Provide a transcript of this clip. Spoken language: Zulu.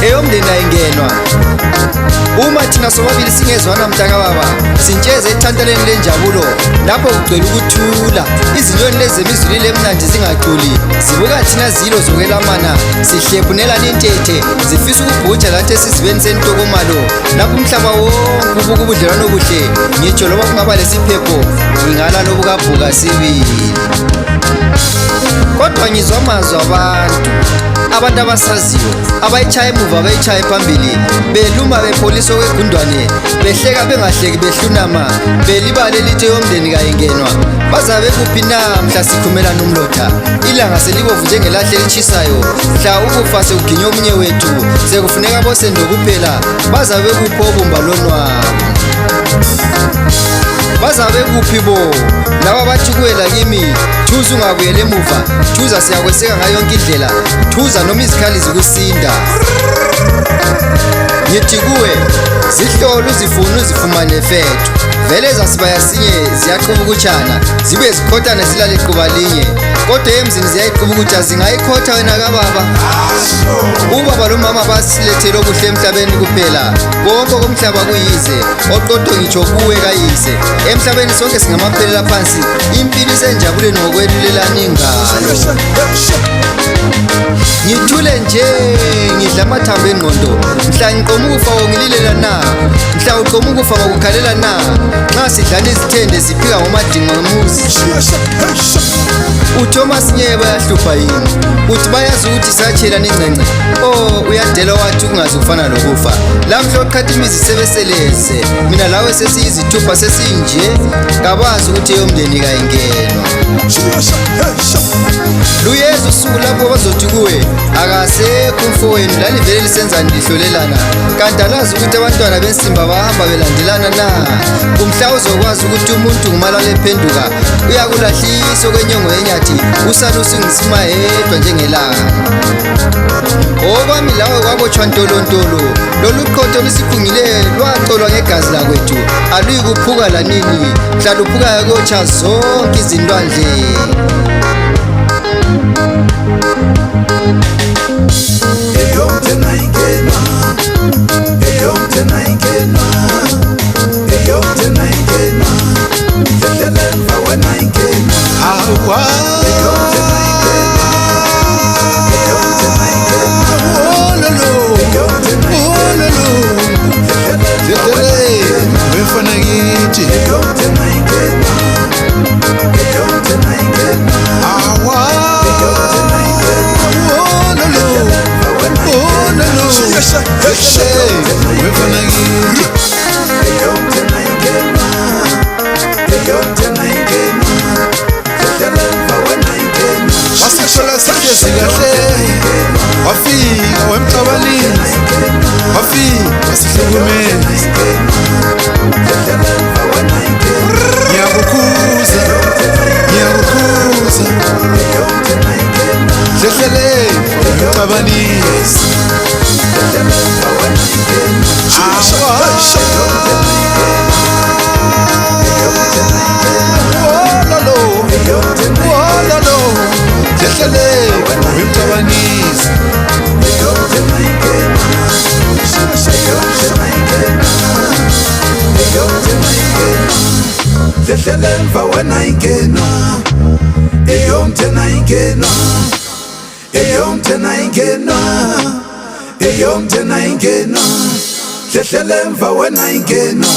Eyomndeni ayingenwa. Uma thina sobabili singezwana mntaka baba, sintsheze ethantaleni lenjabulo lapho kugcwele ukuthula. Izinyoni lezi emizulile emnandi zingaculi, zibuka thina zilo zokwelamana, sihlephunelana intethe, zifisa ukubhuja lathi esizibeni sentokomalo. Lapho umhlaba wonke ubuka ubudlelwano obuhle, ngitsho loba kungaba lesiphepho ngingala lobukabhuka sibili. Kodwa ngizwa amazwi abantu abasaziyo, abayitshaya emuva bayitshaya phambili, beluma bepholisa okwegundwane, behleka bengahleki behlunama, belibale lithi eyomndeni kayingenwa. Bazabe kuphi na mhla sikhumelana umlotha, ilanga selibovu njengelahle elitshisayo, mhla ukufa sekuginya omunye wethu, sekufuneka bosendo kuphela. Bazabe kuphi obumba lonwabo? Bazabe kuphi bo laba bathi kuwela kimi, thuza ungabuyela emuva, thuza siyakweseka ngayo yonke indlela, thuza noma izikhali zikusinda. Ngithi kuwe, zihlole uzifune uzifumane fethu, vele zasibaya sinye ziyaqhuba ukutshana, zibuye zikhothane silale iquba linye, kodwa emzini ziyayiquba ukuthi azingayikhotha wena kababa. Ubaba lomama basilethele obuhle emhlabeni kuphela, konke komhlaba kuyize, oqotho ngitsho kuwe kayise. Emhlabeni sonke singamaphelela phansi, impilo isenjabuleni ngokwelulelana ingalo. Ngithule nje ngidla amathambo engqondo, mhla ngiqoma ukufa ngililela na, mhla uqoma ukufa ngokukhalela na, nxa sidlana izithende siphika ngomadinga ngomuzi. uThomas Nyeba yahlupha yini, uthi bayazi ukuthi satshela ningcengce. Oh uyadela wathi kungazi ufana lokufa, lamhla oqhatha imizi sebeseleze, mina lawe sesiyizithupha sesinje, kabazi ukuthi eyomndeni kayingenwa. Luyeza usuku lapho bazothi kuwe akasekho umfowenu, lalivele lisenzani lihlolelana, kanti alazi ukuthi abantwana bensimba bahamba belandelana na. Kumhla uzokwazi ukuthi umuntu ngumalala ephenduka, uyakulahlisa okwenyongo yenyathi, usalusi ngisima hedwa njengelanga. Okwami lawe kwabotshwa ntolontolo, lolu qotho lusiphungile lwaqolwa ngegazi lakwethu, aluyi kuphuka lanini, mhla luphukayo kotsha zonke izindwandle. Wafika wemcabanisi, wafika sihlukumeza, ngiyakukhuza, hlehlele wemcabanisi. Lemva wena ingenwa, eyomthena ingenwa, eyomthena ingenwa, eyomthena ingenwa, lemva wena ingenwa.